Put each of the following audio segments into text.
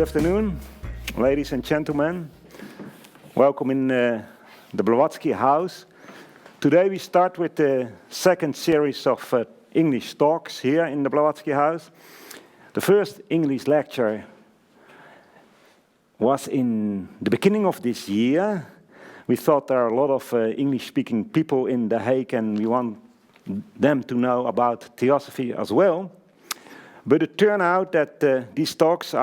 afternoon, ladies and gentlemen. Welcome in the Blavatskyhouse. Today we start with the second series of English talks here in the Blavatskyhouse. The first English lecture was in the beginning of this year. We thought there are a lot of English-speaking people in The Hague and we want them to know about Theosophy as well. But it turned out that these talks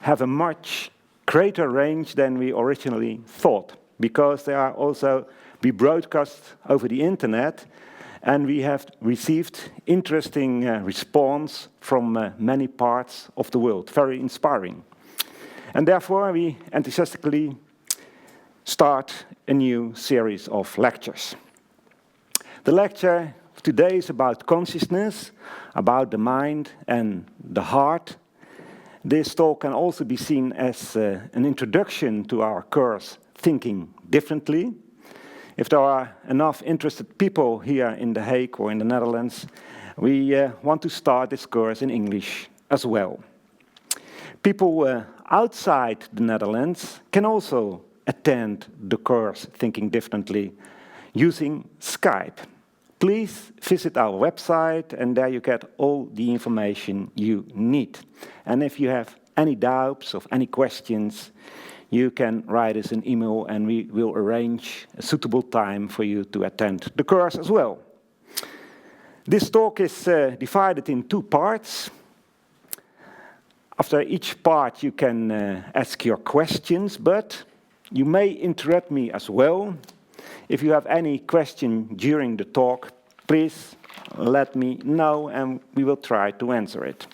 have a much greater range than we originally thought, because they are also be broadcast over the internet, and we have received interesting response from many parts of the world, very inspiring. And therefore we enthusiastically start a new series of lectures. The lecture today is about consciousness, about the mind and the heart. This talk can also be seen as an introduction to our course, Thinking Differently. If there are enough interested people here in The Hague or in the Netherlands, we want to start this course in English as well. People outside the Netherlands can also attend the course, Thinking Differently, using Skype. Please visit our website and there you get all the information you need. And if you have any doubts or any questions, you can write us an email and we will arrange a suitable time for you to attend the course as well. This talk is divided in two parts. After each part you can ask your questions, but you may interrupt me as well. If you have any question during the talk, please let me know and we will try to answer it.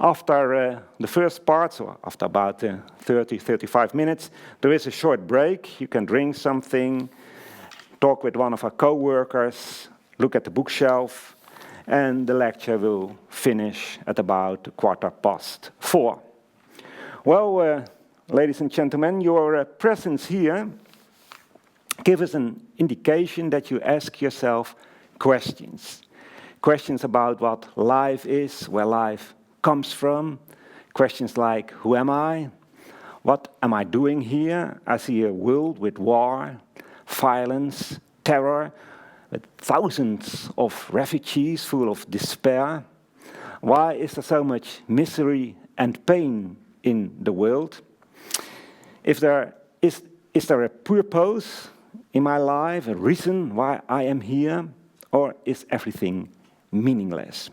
After the first part, so after about 30-35 minutes, there is a short break. You can drink something, talk with one of our co-workers, look at the bookshelf, and the lecture will finish at about 4:15. Well, ladies and gentlemen, your presence here give us an indication that you ask yourself questions. Questions about what life is, where life comes from. Questions like, who am I? What am I doing here? I see a world with war, violence, terror, with thousands of refugees full of despair. Why is there so much misery and pain in the world? Is there a purpose in my life, a reason why I am here, or is everything meaningless?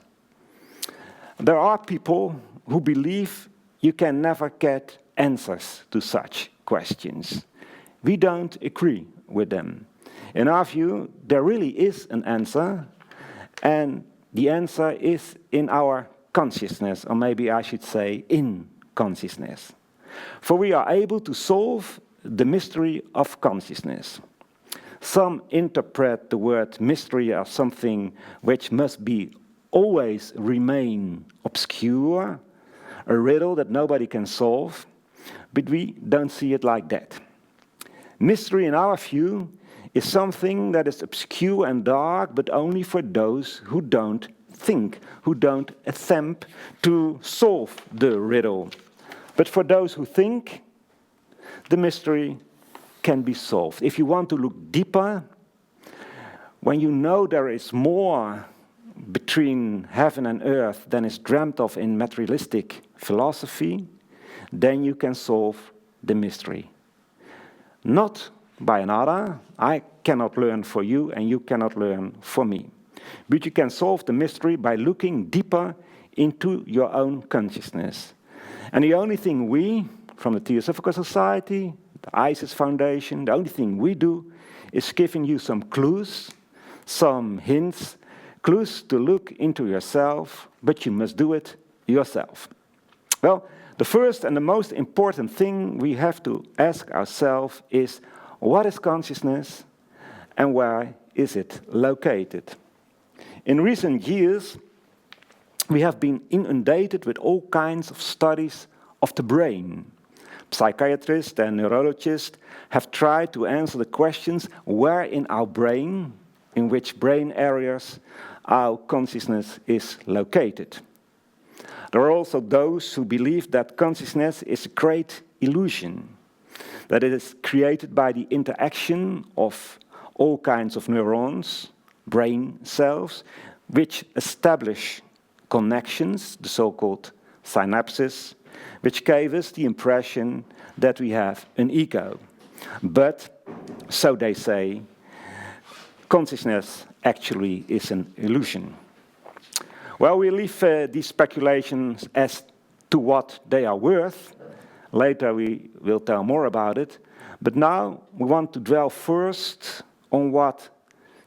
There are people who believe you can never get answers to such questions. We don't agree with them. In our view, there really is an answer, and the answer is in our consciousness, or maybe I should say in consciousness. For we are able to solve the mystery of consciousness. Some interpret the word mystery as something which must be always remain obscure, a riddle that nobody can solve, but we don't see it like that. Mystery, in our view, is something that is obscure and dark, but only for those who don't think, who don't attempt to solve the riddle. But for those who think, the mystery can be solved. If you want to look deeper, when you know there is more between heaven and earth than is dreamt of in materialistic philosophy, then you can solve the mystery. Not by another. I cannot learn for you and you cannot learn for me. But you can solve the mystery by looking deeper into your own consciousness. And the only thing we, from the Theosophical Society, the ISIS Foundation, the only thing we do is giving you some clues, some hints, clues to look into yourself, but you must do it yourself. Well, the first and the most important thing we have to ask ourselves is, what is consciousness and where is it located? In recent years, we have been inundated with all kinds of studies of the brain. Psychiatrists and neurologists have tried to answer the questions where in our brain, in which brain areas our consciousness is located. There are also those who believe that consciousness is a great illusion, that it is created by the interaction of all kinds of neurons, brain cells, which establish connections, the so-called synapses, which gave us the impression that we have an ego. But, so they say, consciousness actually is an illusion. Well, we leave these speculations as to what they are worth. Later we will tell more about it. But now we want to dwell first on what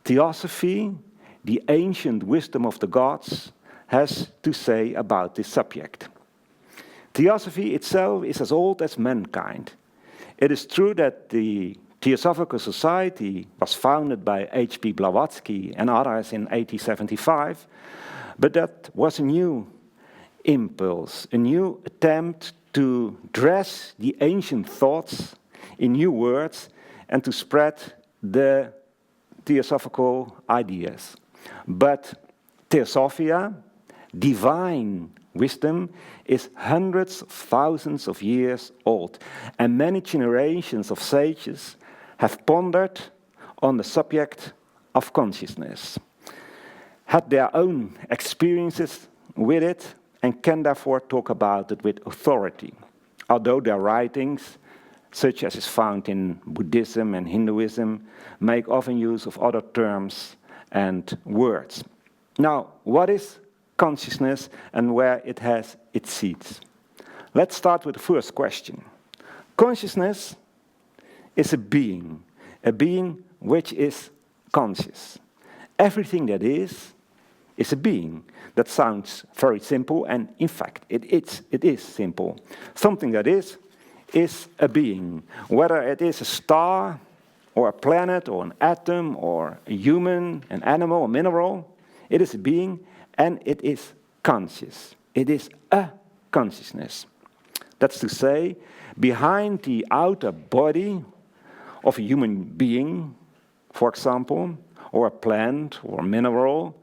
Theosophy, the ancient wisdom of the gods, has to say about this subject. Theosophy itself is as old as mankind. It is true that the Theosophical Society was founded by H.P. Blavatsky and others in 1875, but that was a new impulse, a new attempt to dress the ancient thoughts in new words and to spread the theosophical ideas. But Theosophia, divine wisdom, is hundreds of thousands of years old, and many generations of sages have pondered on the subject of consciousness, had their own experiences with it, and can therefore talk about it with authority, although their writings, such as is found in Buddhism and Hinduism, make often use of other terms and words. Now, what is consciousness and where it has its seeds? Let's start with the first question. Consciousness is a being which is conscious. Everything that is a being. That sounds very simple, and in fact, it is simple. Something that is a being. Whether it is a star, or a planet, or an atom, or a human, an animal, a mineral, it is a being, and it is conscious. It is a consciousness. That's to say, behind the outer body of a human being, for example, or a plant, or a mineral,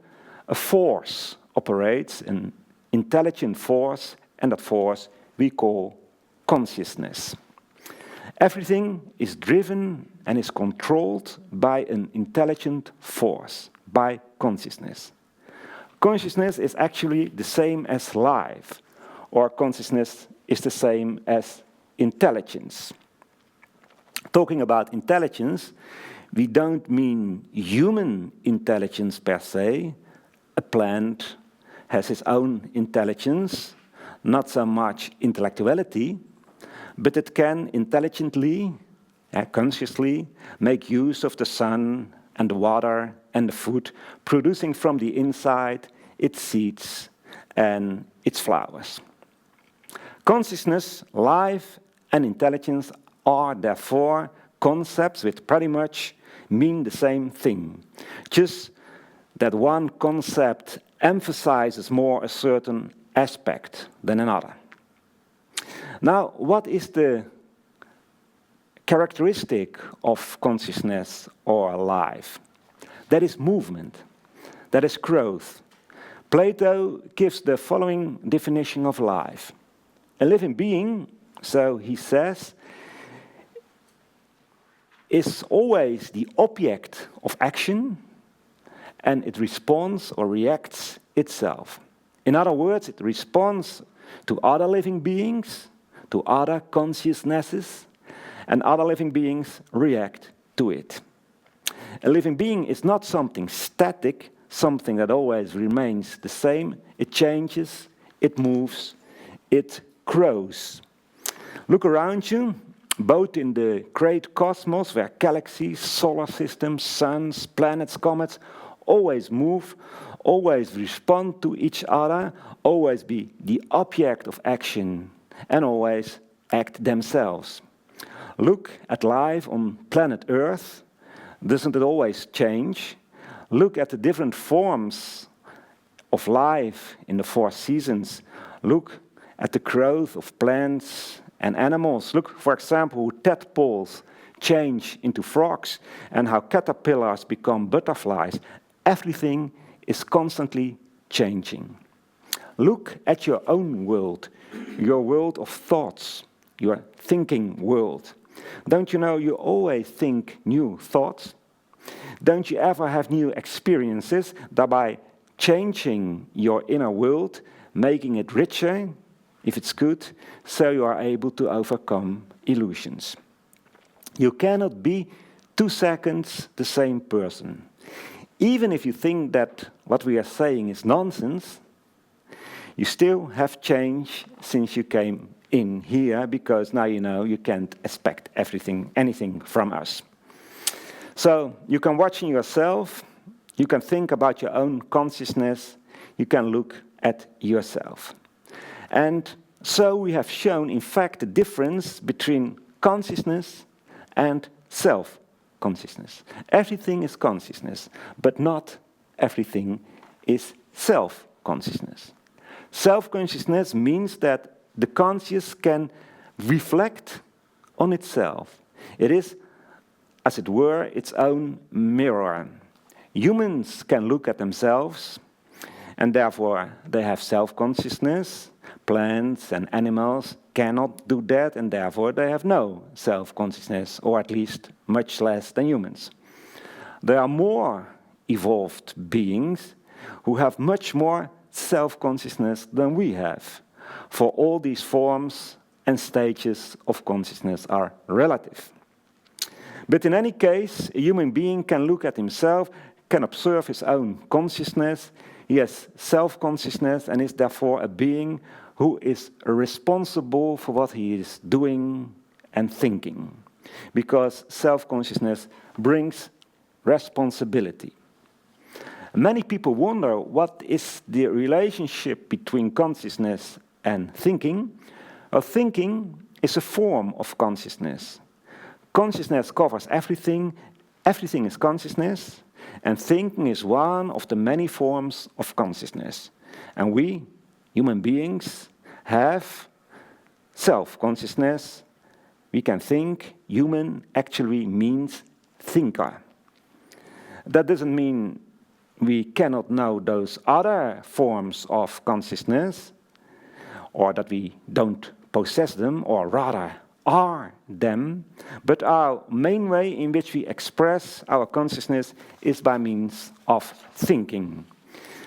a force operates, an intelligent force, and that force we call consciousness. Everything is driven and is controlled by an intelligent force, by consciousness. Consciousness is actually the same as life, or consciousness is the same as intelligence. Talking about intelligence, we don't mean human intelligence per se. A plant has its own intelligence, not so much intellectuality, but it can intelligently, consciously, make use of the sun and the water and the food, producing from the inside its seeds and its flowers. Consciousness, life, and intelligence are therefore concepts which pretty much mean the same thing, just that one concept emphasizes more a certain aspect than another. Now, what is the characteristic of consciousness or life? That is movement, that is growth. Plato gives the following definition of life. A living being, so he says, is always the object of action, and it responds or reacts itself. In other words, it responds to other living beings, to other consciousnesses, and other living beings react to it. A living being is not something static, something that always remains the same. It changes, it moves, it grows. Look around you, both in the great cosmos, where galaxies, solar systems, suns, planets, comets always move, always respond to each other, always be the object of action, and always act themselves. Look at life on planet Earth. Doesn't it always change? Look at the different forms of life in the 4 seasons. Look at the growth of plants and animals. Look, for example, how tadpoles change into frogs and how caterpillars become butterflies. Everything is constantly changing. Look at your own world, your world of thoughts, your thinking world. Don't you know you always think new thoughts? Don't you ever have new experiences, thereby changing your inner world, making it richer, if it's good, so you are able to overcome illusions? You cannot be 2 seconds the same person. Even if you think that what we are saying is nonsense, you still have changed since you came in here, because now you know you can't expect anything from us. So you can watch in yourself, you can think about your own consciousness, you can look at yourself. And so we have shown, in fact, the difference between consciousness and self-consciousness. Everything is consciousness, but not everything is self-consciousness. Self-consciousness means that the conscious can reflect on itself. It is, as it were, its own mirror. Humans can look at themselves, and therefore they have self-consciousness. Plants and animals cannot do that, and therefore they have no self-consciousness, or at least much less than humans. There are more evolved beings who have much more self-consciousness than we have, for all these forms and stages of consciousness are relative. But in any case, a human being can look at himself, can observe his own consciousness. He has self-consciousness and is therefore a being who is responsible for what he is doing and thinking, because self-consciousness brings responsibility. Many people wonder what is the relationship between consciousness and thinking. Well, thinking is a form of consciousness. Consciousness covers everything, everything is consciousness, and thinking is one of the many forms of consciousness. And we, human beings, have self-consciousness. We can think. Human actually means thinker. That doesn't mean we cannot know those other forms of consciousness, or that we don't possess them, or rather are them, but our main way in which we express our consciousness is by means of thinking.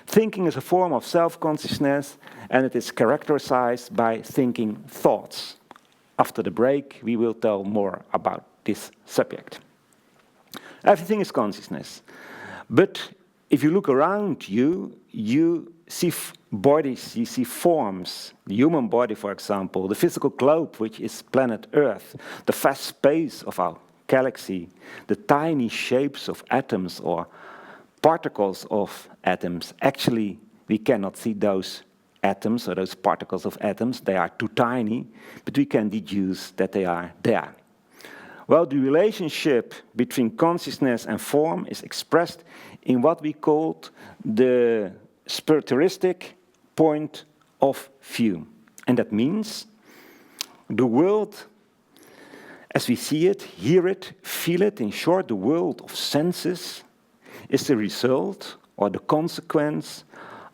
Thinking is a form of self-consciousness, and it is characterized by thinking thoughts. After the break, we will tell more about this subject. Everything is consciousness. But if you look around you, you see bodies, you see forms. The human body, for example, the physical globe, which is planet Earth, the vast space of our galaxy, the tiny shapes of atoms or particles of atoms. Actually, we cannot see those atoms or those particles of atoms. They are too tiny, but we can deduce that they are there. Well, the relationship between consciousness and form is expressed in what we call the spiritualistic point of view. And that means the world as we see it, hear it, feel it, in short, the world of senses is the result or the consequence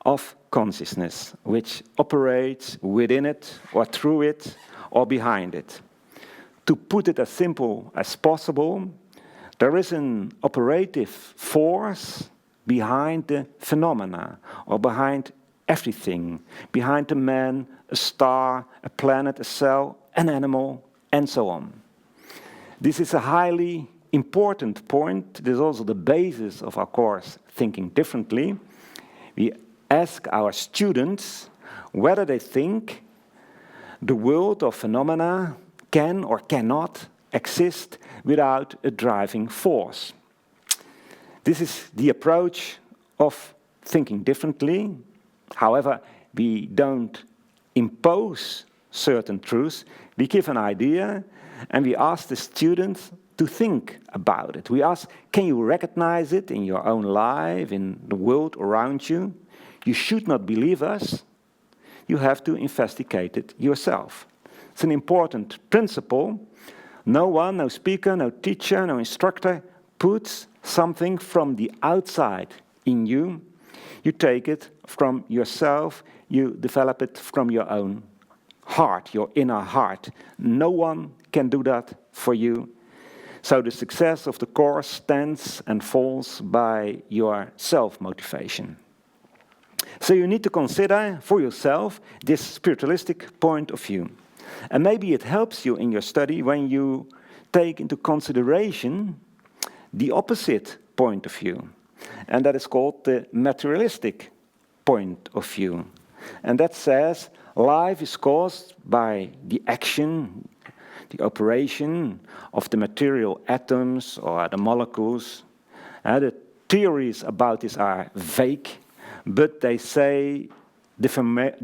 of consciousness, which operates within it or through it or behind it. To put it as simple as possible, there is an operative force behind the phenomena, or behind everything, behind a man, a star, a planet, a cell, an animal, and so on. This is a highly important point. It is also the basis of our course, Thinking Differently. We ask our students whether they think the world of phenomena can or cannot exist without a driving force. This is the approach of thinking differently. However, we don't impose certain truths. We give an idea and we ask the students to think about it. We ask, can you recognize it in your own life, in the world around you? You should not believe us. You have to investigate it yourself. It's an important principle. No one, no speaker, no teacher, no instructor puts something from the outside in you. You take it from yourself, you develop it from your own heart, your inner heart. No one can do that for you. So the success of the course stands and falls by your self-motivation. So you need to consider for yourself this spiritualistic point of view. And maybe it helps you in your study when you take into consideration the opposite point of view. And that is called the materialistic point of view. And that says life is caused by the action, the operation of the material atoms or the molecules. The theories about this are vague, but they say the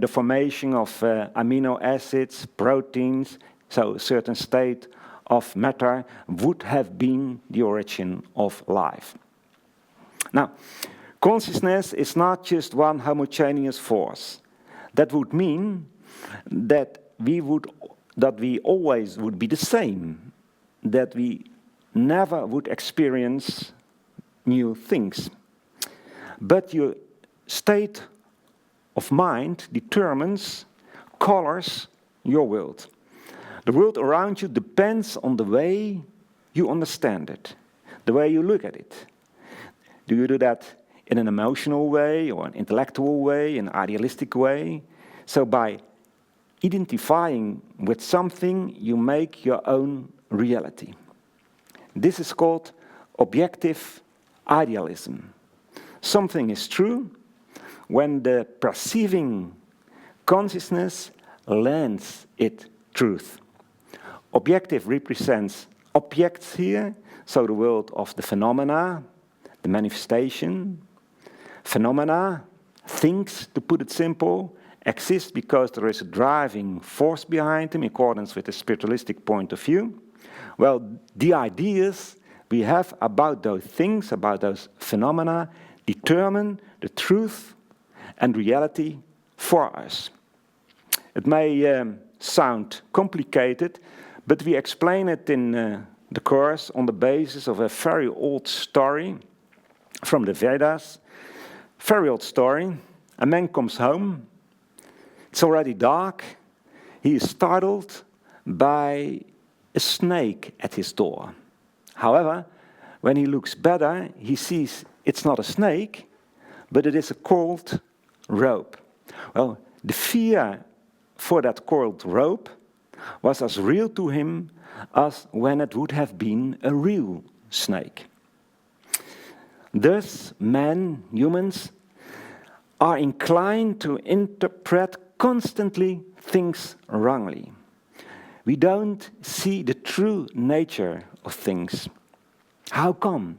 formation of amino acids, proteins, so a certain state of matter would have been the origin of life. Now, consciousness is not just one homogeneous force. That would mean that we always would be the same, that we never would experience new things. But your state of mind determines, colors your world. The world around you depends on the way you understand it, the way you look at it. Do you do that in an emotional way or an intellectual way, an idealistic way? So by identifying with something, you make your own reality. This is called objective idealism. Something is true when the perceiving consciousness lends it truth. Objective represents objects here, so the world of the phenomena, the manifestation. Phenomena, things, to put it simple, exist because there is a driving force behind them in accordance with the spiritualistic point of view. Well, the ideas we have about those things, about those phenomena, determine the truth and reality for us. It may sound complicated, but we explain it in the course on the basis of a very old story from the Vedas. Very old story. A man comes home. It's already dark. He is startled by a snake at his door. However, when he looks better, he sees it's not a snake, but it is a coiled rope. Well, the fear for that coiled rope was as real to him as when it would have been a real snake. Thus, men, humans, are inclined to interpret constantly things wrongly. We don't see the true nature of things. How come?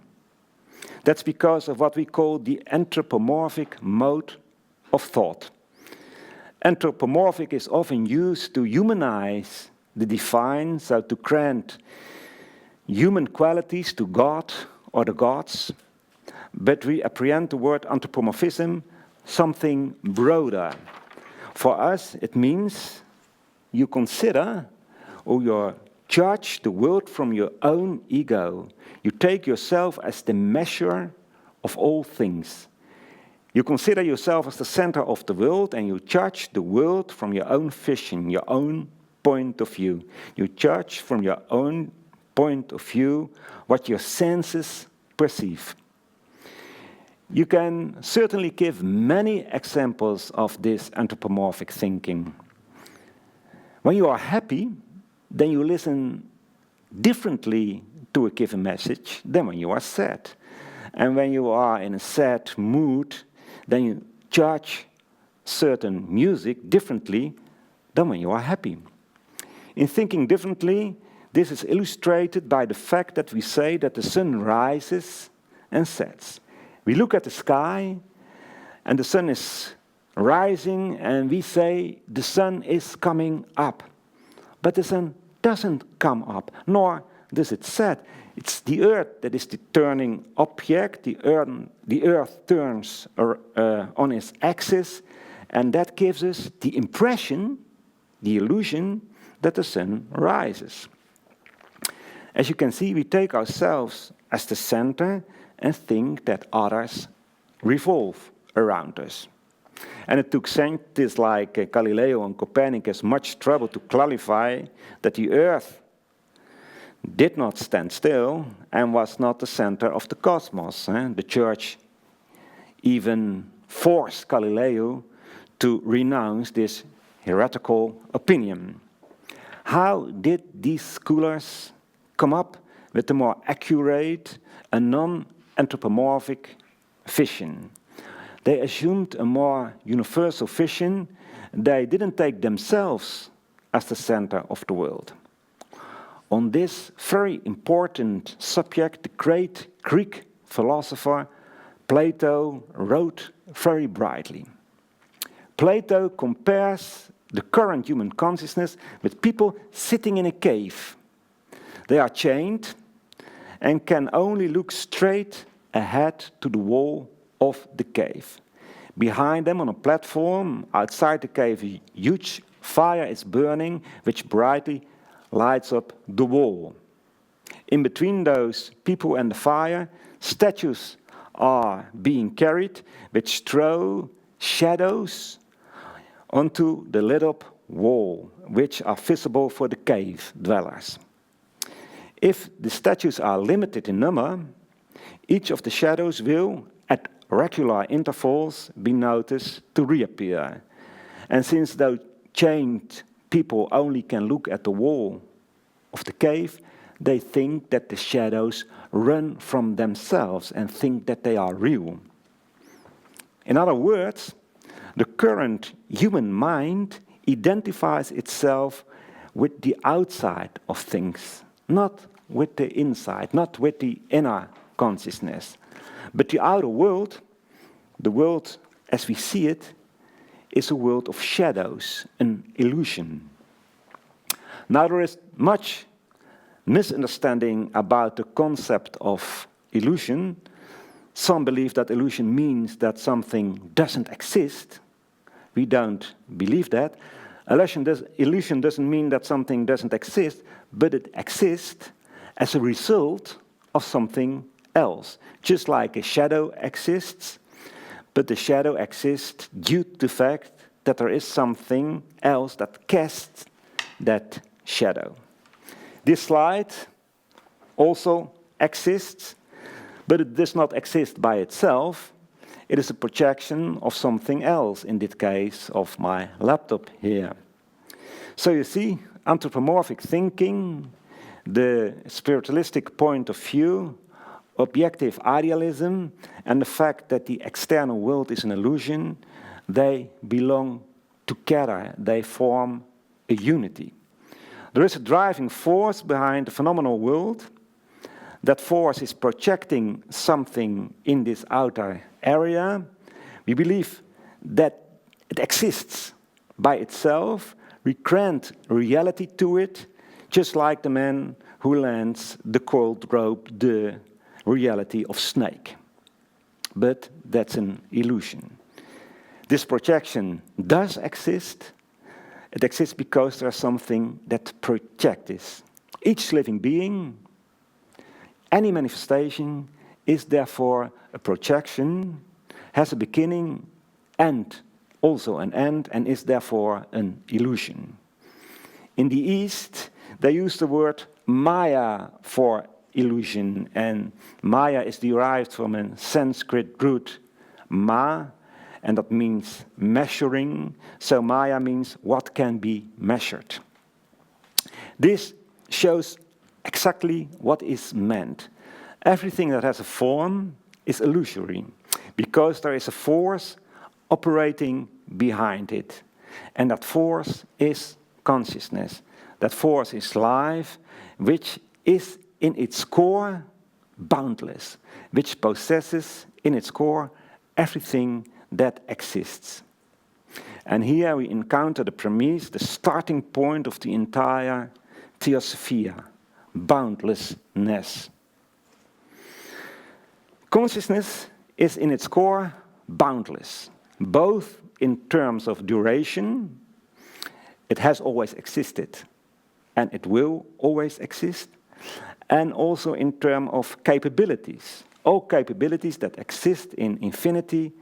That's because of what we call the anthropomorphic mode of thought. Anthropomorphic is often used to humanize the divine, so to grant human qualities to God or the gods. But we apprehend the word anthropomorphism something broader. For us, it means you consider or you judge the world from your own ego. You take yourself as the measure of all things. You consider yourself as the center of the world and you judge the world from your own vision, your own point of view. You judge from your own point of view what your senses perceive. You can certainly give many examples of this anthropomorphic thinking. When you are happy, then you listen differently to a given message than when you are sad. And when you are in a sad mood, then you judge certain music differently than when you are happy. In thinking differently, this is illustrated by the fact that we say that the sun rises and sets. We look at the sky, and the sun is rising, and we say the sun is coming up. But the sun doesn't come up, nor does it set. It's the earth that is the turning object. The earth turns on its axis, and that gives us the impression, the illusion, that the sun rises. As you can see, we take ourselves as the center and think that others revolve around us. And it took scientists like Galileo and Copernicus much trouble to clarify that the Earth did not stand still and was not the center of the cosmos. The Church even forced Galileo to renounce this heretical opinion. How did these scholars come up with a more accurate and non-anthropomorphic vision? They assumed a more universal vision. They didn't take themselves as the center of the world. On this very important subject, the great Greek philosopher Plato wrote very brightly. Plato compares the current human consciousness with people sitting in a cave. They are chained and can only look straight ahead to the wall of the cave. Behind them on a platform outside the cave, a huge fire is burning, which brightly lights up the wall. In between those people and the fire, statues are being carried, which throw shadows onto the lit-up wall, which are visible for the cave dwellers. If the statues are limited in number, each of the shadows will, at regular intervals, be noticed to reappear. And since those chained people only can look at the wall of the cave, they think that the shadows run from themselves and think that they are real. In other words, the current human mind identifies itself with the outside of things, not with the inside, not with the inner consciousness. But the outer world, the world as we see it, is a world of shadows, an illusion. Now there is much misunderstanding about the concept of illusion. Some believe that illusion means that something doesn't exist. We don't believe that. Illusion doesn't mean that something doesn't exist, but it exists as a result of something else. Just like a shadow exists, but the shadow exists due to the fact that there is something else that casts that shadow. This slide also exists, but it does not exist by itself. It is a projection of something else, in this case of my laptop here. So you see, anthropomorphic thinking, the spiritualistic point of view, objective idealism, and the fact that the external world is an illusion, they belong together, they form a unity. There is a driving force behind the phenomenal world. That force is projecting something in this outer area. We believe that it exists by itself. We grant reality to it, just like the man who lends the coiled rope the reality of snake. But that's an illusion. This projection does exist. It exists because there's something that projects this. Each living being, any manifestation, is therefore a projection, has a beginning and also an end, and is therefore an illusion. In the East, they use the word Maya for illusion, and Maya is derived from a Sanskrit root ma, and that means measuring. So Maya means what can be measured. This shows exactly what is meant. Everything that has a form is illusory, because there is a force operating behind it. And that force is consciousness. That force is life, which is in its core boundless, which possesses in its core everything that exists. And here we encounter the premise, the starting point of the entire Theosophia, boundlessness. Consciousness is in its core boundless, both in terms of duration. It has always existed, and it will always exist, and also in terms of capabilities. All capabilities that exist in infinity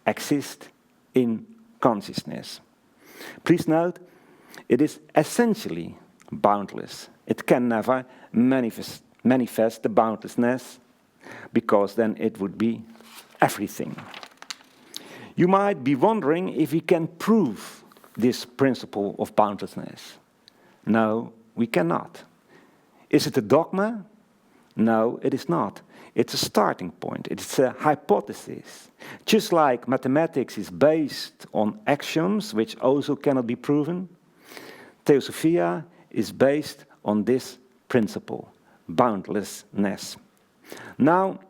exist in consciousness. Please note, it is essentially boundless. It can never manifest the boundlessness, because then it would be everything. You might be wondering if we can prove this principle of boundlessness. No, we cannot. Is it a dogma? No, it is not. It's a starting point. It's a hypothesis. Just like mathematics is based on axioms, which also cannot be proven, Theosophia is based on this principle, boundlessness. Now,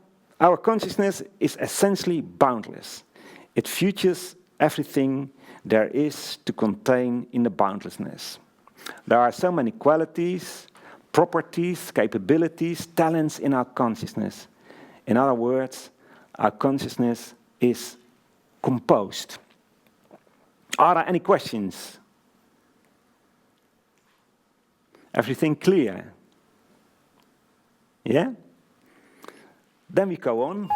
our consciousness is essentially boundless. It futures everything there is to contain in the boundlessness. There are so many qualities, properties, capabilities, talents in our consciousness. In other words, our consciousness is composed. Are there any questions? Everything clear? Yeah? Then we go on.